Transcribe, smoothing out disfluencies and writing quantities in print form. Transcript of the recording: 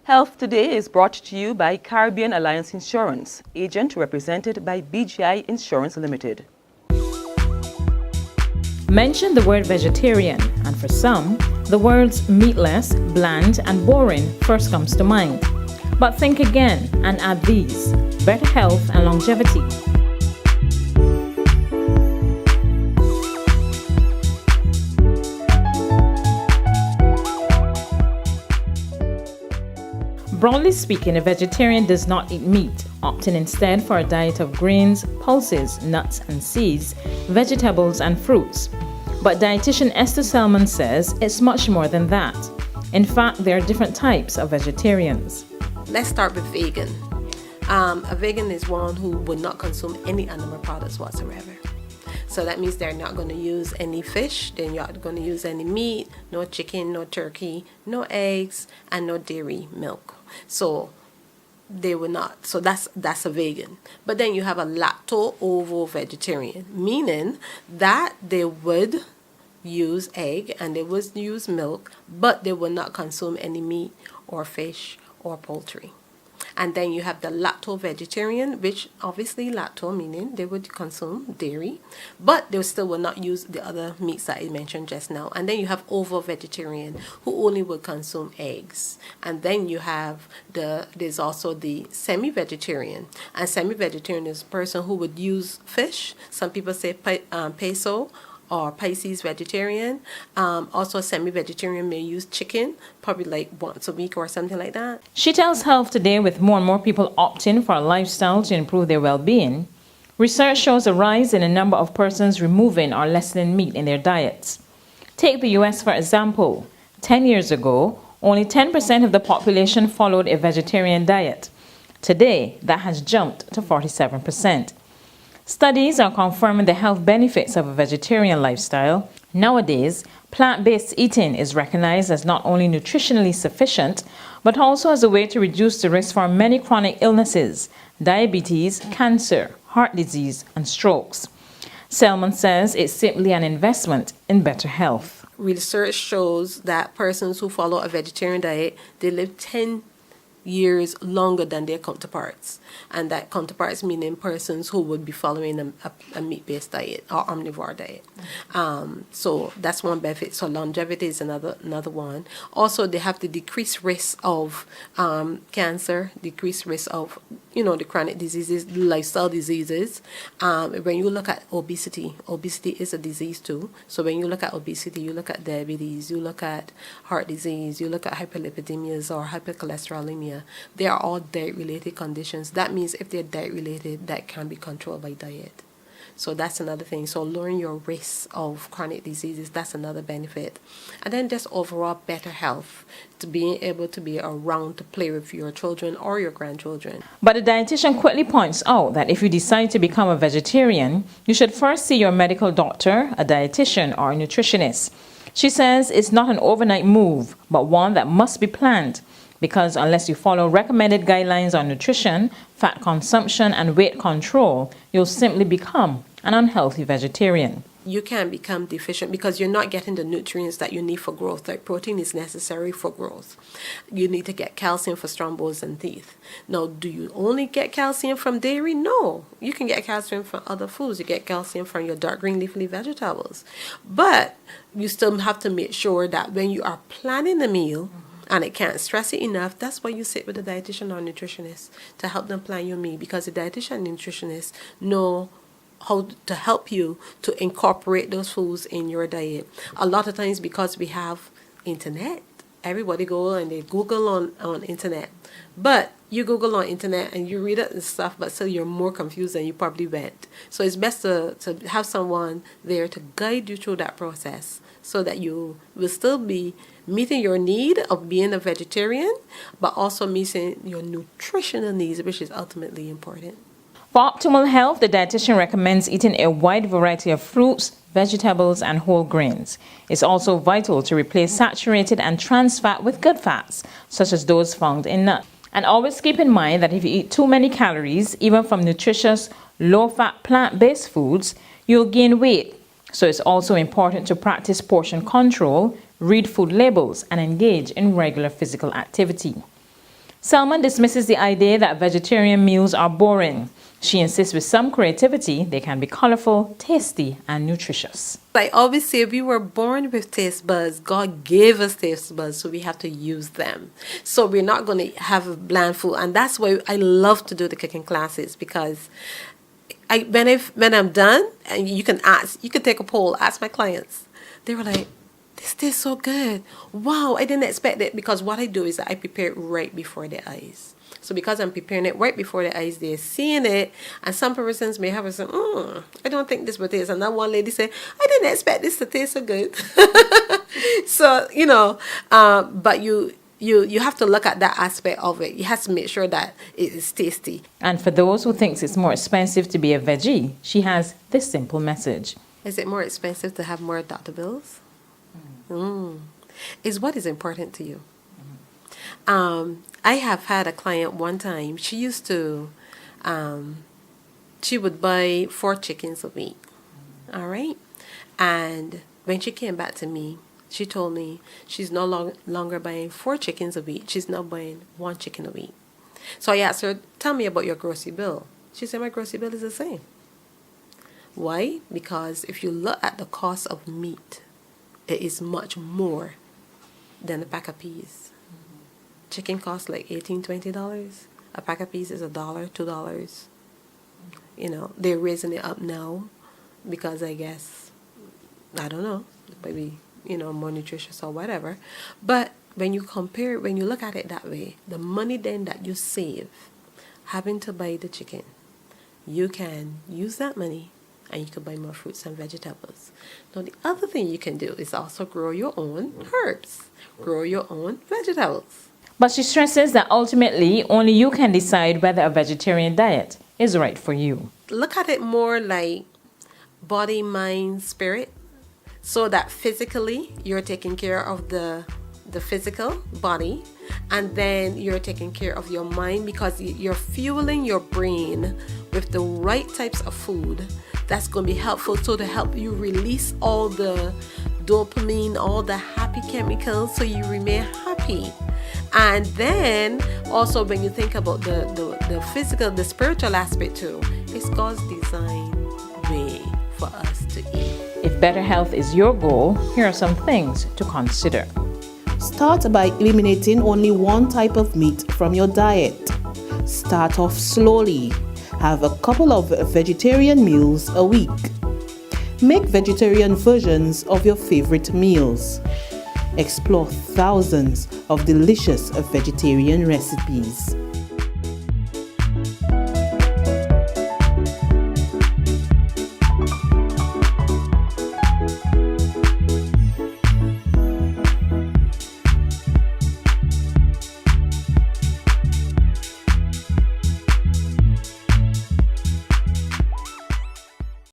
Health Today is brought to you by Caribbean Alliance Insurance, agent represented by BGI Insurance Limited. Mention the word vegetarian, and for some, the words meatless, bland, and boring first comes to mind. But think again and add these: better health and longevity. Broadly speaking, a vegetarian does not eat meat, opting instead for a diet of grains, pulses, nuts and seeds, vegetables and fruits. But dietitian Esther Selman says it's much more than that. In fact, there are different types of vegetarians. Let's start with vegan. A vegan is one who would not consume any animal products whatsoever. So that means they're not going to use any fish, they're not going to use any meat, no chicken, no turkey, no eggs, and no dairy milk. So they will not. So that's a vegan. But then you have a lacto-ovo vegetarian, meaning that they would use egg and they would use milk, but they will not consume any meat or fish or poultry. And then you have the lacto-vegetarian, which obviously lacto meaning they would consume dairy, but they still will not use the other meats that I mentioned just now. And then you have ovo-vegetarian, who only would consume eggs. And then you have there's also the semi-vegetarian. And semi-vegetarian is a person who would use fish. Some people say peso or Pisces vegetarian. Also, semi-vegetarian may use chicken, probably like once a week or something like that. She tells Health Today, with more and more people opting for a lifestyle to improve their well-being, research shows a rise in the number of persons removing or lessening meat in their diets. Take the US for example. 10 years ago, only 10% of the population followed a vegetarian diet. Today, that has jumped to 47%. Studies are confirming the health benefits of a vegetarian lifestyle. Nowadays, plant-based eating is recognized as not only nutritionally sufficient, but also as a way to reduce the risk for many chronic illnesses: diabetes, cancer, heart disease, and strokes. Selman says it's simply an investment in better health. Research shows that persons who follow a vegetarian diet, they live 10 years longer than their counterparts, and that counterparts meaning persons who would be following a meat-based diet or omnivore diet. So that's one benefit. So longevity is another one. Also, they have the decreased risk of cancer, decreased risk of the chronic diseases, lifestyle diseases. When you look at obesity is a disease too. So when you look at obesity, you look at diabetes, you look at heart disease, you look at hyperlipidemias or hypercholesterolemia. They are all diet-related conditions. That means if they're diet-related, that can be controlled by diet. So that's another thing. So lowering your risk of chronic diseases, that's another benefit. And then just overall better health, to being able to be around to play with your children or your grandchildren. But the dietitian quickly points out that if you decide to become a vegetarian, you should first see your medical doctor, a dietitian, or a nutritionist. She says it's not an overnight move, but one that must be planned, because unless you follow recommended guidelines on nutrition, fat consumption, and weight control, you'll simply become an unhealthy vegetarian. You can become deficient because you're not getting the nutrients that you need for growth. Like protein is necessary for growth. You need to get calcium for strong bones and teeth. Now, do you only get calcium from dairy? No. You can get calcium from other foods. You get calcium from your dark green leafy vegetables. But you still have to make sure that when you are planning a meal, and I can't stress it enough, that's why you sit with a dietitian or nutritionist to help them plan your meal, because the dietitian and nutritionist know how to help you to incorporate those foods in your diet. A lot of times, because we have internet, everybody go and they Google on internet. But you Google on internet and you read it and stuff, but still you're more confused than you probably went. So it's best to have someone there to guide you through that process, so that you will still be meeting your need of being a vegetarian, but also meeting your nutritional needs, which is ultimately important. For optimal health, the dietitian recommends eating a wide variety of fruits, vegetables, and whole grains. It's also vital to replace saturated and trans fat with good fats, such as those found in nuts. And always keep in mind that if you eat too many calories, even from nutritious, low-fat, plant-based foods, you'll gain weight. So it's also important to practice portion control, read food labels, and engage in regular physical activity. Salmon dismisses the idea that vegetarian meals are boring. She insists with some creativity, they can be colorful, tasty, and nutritious. I always say we were born with taste buds. God gave us taste buds, so we have to use them. So we're not going to have bland food. And that's why I love to do the cooking classes, because when I'm done, and you can take a poll, ask my clients. They were like, this tastes so good. Wow, I didn't expect it, because what I do is I prepare it right before their eyes. So because I'm preparing it right before their eyes, they're seeing it. And some persons may have said, I don't think this will taste. And that one lady said, I didn't expect this to taste so good. So, but you have to look at that aspect of it. You have to make sure that it is tasty. And for those who thinks it's more expensive to be a veggie, she has this simple message. Is it more expensive to have more doctor bills? Is what is important to you. I have had a client one time. She used to, she would buy 4 chickens a week. All right. And when she came back to me, she told me she's no longer buying 4 chickens a week. She's now buying 1 chicken a week. So I asked her, tell me about your grocery bill. She said, my grocery bill is the same. Why? Because if you look at the cost of meat, it is much more than a pack of peas. Chicken costs like $18, $20. A pack of peas is $1, $2. They're raising it up now because I guess, I don't know, maybe, more nutritious or whatever. But when you look at it that way, the money then that you save having to buy the chicken, you can use that money and you can buy more fruits and vegetables. Now, the other thing you can do is also grow your own herbs, grow your own vegetables. But she stresses that ultimately only you can decide whether a vegetarian diet is right for you. Look at it more like body, mind, spirit, so that physically you're taking care of the physical body, and then you're taking care of your mind, because you're fueling your brain with the right types of food that's going to be helpful to help you release all the dopamine, all the happy chemicals, so you remain happy. And then also when you think about the physical, the spiritual aspect too, it's God's design way for us to eat. If better health is your goal, here are some things to consider. Start by eliminating only one type of meat from your diet. Start off slowly. Have a couple of vegetarian meals a week. Make vegetarian versions of your favorite meals. Explore thousands of delicious vegetarian recipes.